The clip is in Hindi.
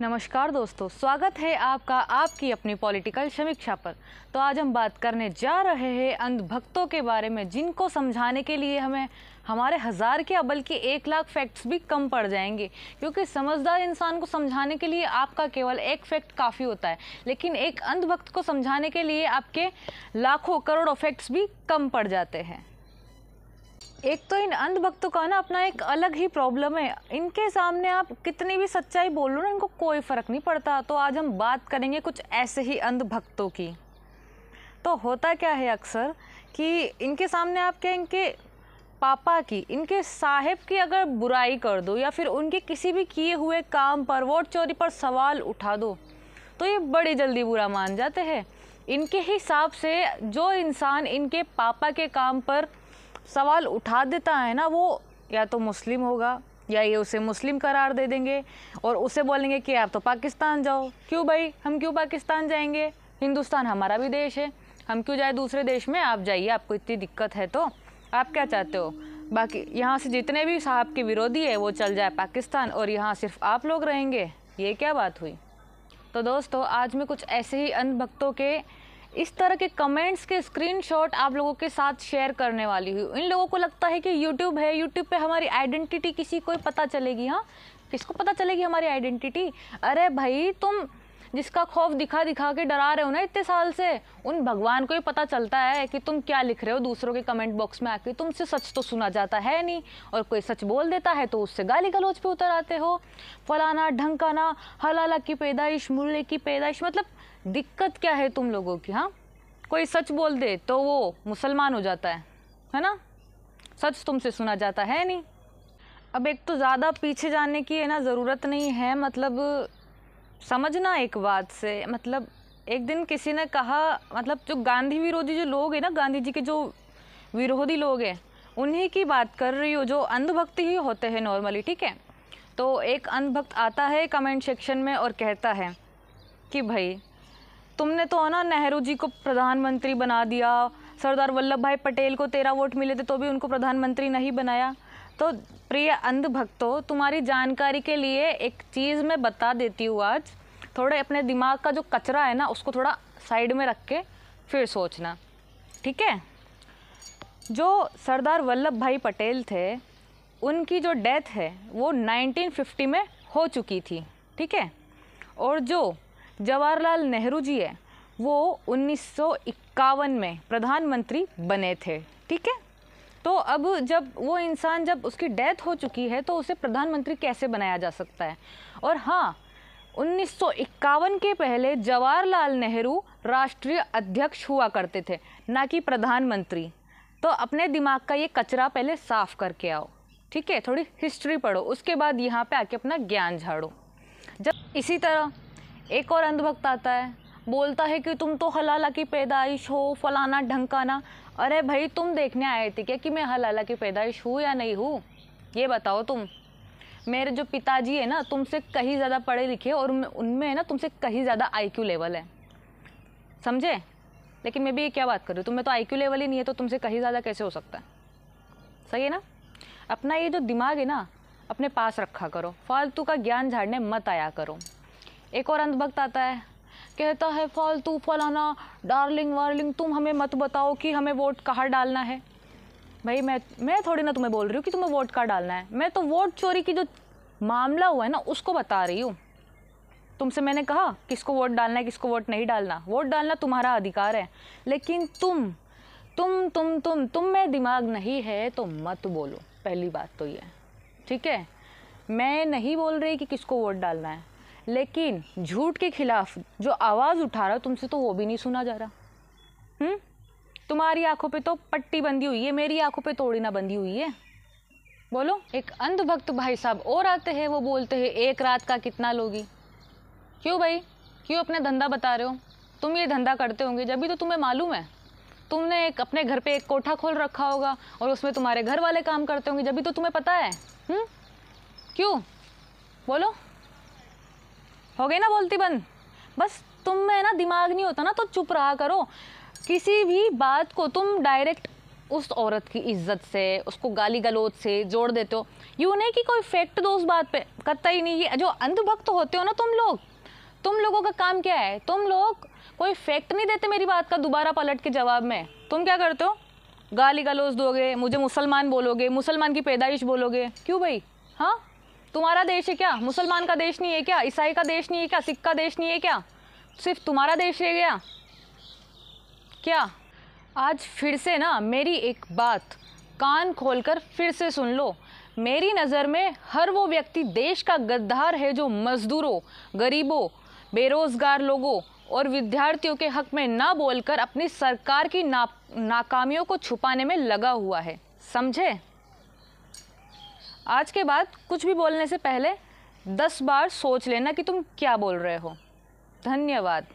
नमस्कार दोस्तों, स्वागत है आपका आपकी अपनी पॉलिटिकल समीक्षा पर। तो आज हम बात करने जा रहे हैं अंधभक्तों के बारे में, जिनको समझाने के लिए हमें हमारे 1000 के बल्कि 1 लाख फैक्ट्स भी कम पड़ जाएंगे, क्योंकि समझदार इंसान को समझाने के लिए आपका केवल एक फैक्ट काफ़ी होता है, लेकिन एक अंधभक्त को समझाने के लिए आपके लाखों करोड़ों फैक्ट्स भी कम पड़ जाते हैं। एक तो इन अंधभक्तों का ना अपना एक अलग ही प्रॉब्लम है। इनके सामने आप कितनी भी सच्चाई बोल लो ना, इनको कोई फ़र्क नहीं पड़ता। तो आज हम बात करेंगे कुछ ऐसे ही अंधभक्तों की। तो होता क्या है अक्सर कि इनके सामने आप क्या इनके पापा की, इनके साहेब की अगर बुराई कर दो या फिर उनके किसी भी किए हुए काम पर, वोट चोरी पर सवाल उठा दो, तो ये बड़ी जल्दी बुरा मान जाते हैं। इनके हिसाब से जो इंसान इनके पापा के काम पर सवाल उठा देता है ना, वो या तो मुस्लिम होगा या ये उसे मुस्लिम करार दे देंगे और उसे बोलेंगे कि आप तो पाकिस्तान जाओ। क्यों भाई, हम क्यों पाकिस्तान जाएंगे? हिंदुस्तान हमारा भी देश है, हम क्यों जाए दूसरे देश में? आप जाइए, आपको इतनी दिक्कत है तो आप क्या चाहते हो? बाकी यहाँ से जितने भी साहब के विरोधी है वो चल जाए पाकिस्तान और यहाँ सिर्फ आप लोग रहेंगे। ये क्या बात हुई? तो दोस्तों, आज मैं कुछ ऐसे ही अंधभक्तों के इस तरह के कमेंट्स के स्क्रीनशॉट आप लोगों के साथ शेयर करने वाली हूँ। इन लोगों को लगता है कि यूट्यूब है, यूट्यूब पे हमारी आइडेंटिटी किसी को पता चलेगी। हाँ, किसको पता चलेगी हमारी आइडेंटिटी? अरे भाई, तुम जिसका खौफ दिखा दिखा के डरा रहे हो ना इतने साल से, उन भगवान को ही पता चलता है कि तुम क्या लिख रहे हो दूसरों के कमेंट बॉक्स में आके। तुमसे सच तो सुना जाता है नहीं, और कोई सच बोल देता है तो उससे गाली गलौज पे उतर आते हो। फलाना ढंकाना, हलाला की पैदाइश, मुल्ले की पैदाइश। मतलब दिक्कत क्या है तुम लोगों की? हाँ, कोई सच बोल दे तो वो मुसलमान हो जाता है ना? सच तुमसे सुना जाता है नहीं। अब एक तो ज़्यादा पीछे जाने की है ना ज़रूरत नहीं है, मतलब समझना एक बात से। मतलब एक दिन किसी ने कहा, मतलब जो गांधी विरोधी जो लोग हैं ना, गांधी जी के जो विरोधी लोग हैं, उन्हीं की बात कर रही हो, जो अंधभक्त ही होते हैं नॉर्मली, ठीक है? तो एक अंधभक्त आता है कमेंट सेक्शन में और कहता है कि भाई तुमने तो ना नेहरू जी को प्रधानमंत्री बना दिया, सरदार वल्लभ भाई पटेल को 13 वोट मिले थे तो भी उनको प्रधानमंत्री नहीं बनाया। तो प्रिय अंधभक्तों, तुम्हारी जानकारी के लिए एक चीज़ मैं बता देती हूँ आज। थोड़े अपने दिमाग का जो कचरा है ना, उसको थोड़ा साइड में रख के फिर सोचना, ठीक है? जो सरदार वल्लभ भाई पटेल थे, उनकी जो डेथ है वो 1950 में हो चुकी थी, ठीक है? और जो जवाहरलाल नेहरू जी है वो 1951 में प्रधानमंत्री बने थे, ठीक है? तो अब जब वो इंसान, जब उसकी डेथ हो चुकी है, तो उसे प्रधानमंत्री कैसे बनाया जा सकता है? और हाँ, 1951 के पहले जवाहरलाल नेहरू राष्ट्रीय अध्यक्ष हुआ करते थे, ना कि प्रधानमंत्री। तो अपने दिमाग का ये कचरा पहले साफ करके आओ, ठीक है? थोड़ी हिस्ट्री पढ़ो, उसके बाद यहाँ पे आके अपना ज्ञान झाड़ो। जब इसी तरह एक और अंधभक्त आता है, बोलता है कि तुम तो हलाला की पैदाइश हो, फलाना ढंकाना। अरे भाई, तुम देखने आए थे क्या कि मैं हलाला की पैदाइश हूँ या नहीं हूँ? ये बताओ तुम। मेरे जो पिताजी है ना, तुमसे कहीं ज़्यादा पढ़े लिखे और उनमें है ना तुमसे कहीं ज़्यादा IQ लेवल है, समझे? लेकिन मैं भी ये क्या बात कर रही हूँ, तुम्हें तो IQ लेवल ही नहीं है, तो तुमसे कहीं ज़्यादा कैसे हो सकता है? सही है ना? अपना ये जो दिमाग है ना, अपने पास रखा करो, फालतू का ज्ञान झाड़ने मत आया करो। एक और अंधभक्त आता है, कहता है फालतू फलाना डार्लिंग वार्लिंग, तुम हमें मत बताओ कि हमें वोट कहाँ डालना है। भाई मैं थोड़ी ना तुम्हें बोल रही हूँ कि तुम्हें वोट कहाँ डालना है। मैं तो वोट चोरी की जो मामला हुआ है ना उसको बता रही हूँ। तुमसे मैंने कहा किसको वोट डालना है, किसको वोट नहीं डालना। वोट डालना तुम्हारा अधिकार है, लेकिन तुम में दिमाग नहीं है तो मत बोलो। पहली बात तो ये, ठीक है? मैं नहीं बोल रही कि किसको वोट डालना है, लेकिन झूठ के खिलाफ जो आवाज़ उठा रहा तुमसे तो वो भी नहीं सुना जा रहा। तुम्हारी आंखों पे तो पट्टी बंधी हुई है, मेरी आंखों पे थोड़ी ना बंधी हुई है। बोलो। एक अंधभक्त भाई साहब और आते हैं, वो बोलते हैं एक रात का कितना लोगी। क्यों भाई, क्यों अपना धंधा बता रहे हो? तुम ये धंधा करते होंगे जब भी तो तुम्हें मालूम है। तुमने अपने घर पे एक कोठा खोल रखा होगा और उसमें तुम्हारे घर वाले काम करते होंगे जब भी तो तुम्हें पता है। क्यों? बोलो। हो गई ना बोलती बंद? बस तुम में ना दिमाग नहीं होता ना तो चुप रहा करो। किसी भी बात को तुम डायरेक्ट उस औरत की इज्जत से, उसको गाली गलौज से जोड़ देते हो। यूँ नहीं कि कोई फैक्ट दो उस बात पे, कतई ही नहीं। ये जो अंधभक्त होते हो ना तुम लोगों का काम क्या है? तुम लोग कोई फैक्ट नहीं देते मेरी बात का दोबारा पलट के जवाब में। तुम क्या करते हो? गाली गलौज दोगे, मुझे मुसलमान बोलोगे, मुसलमान की पैदाइश बोलोगे। क्यों भाई? हाँ, तुम्हारा देश है क्या? मुसलमान का देश नहीं है क्या? ईसाई का देश नहीं है क्या? सिख का देश नहीं है क्या? सिर्फ तुम्हारा देश रह गया क्या? आज फिर से ना मेरी एक बात कान खोलकर फिर से सुन लो। मेरी नज़र में हर वो व्यक्ति देश का गद्दार है जो मजदूरों, गरीबों, बेरोजगार लोगों और विद्यार्थियों के हक में ना बोलकर अपनी सरकार की नाकामियों को छुपाने में लगा हुआ है। समझे? आज के बाद कुछ भी बोलने से पहले 10 बार सोच लेना कि तुम क्या बोल रहे हो। धन्यवाद।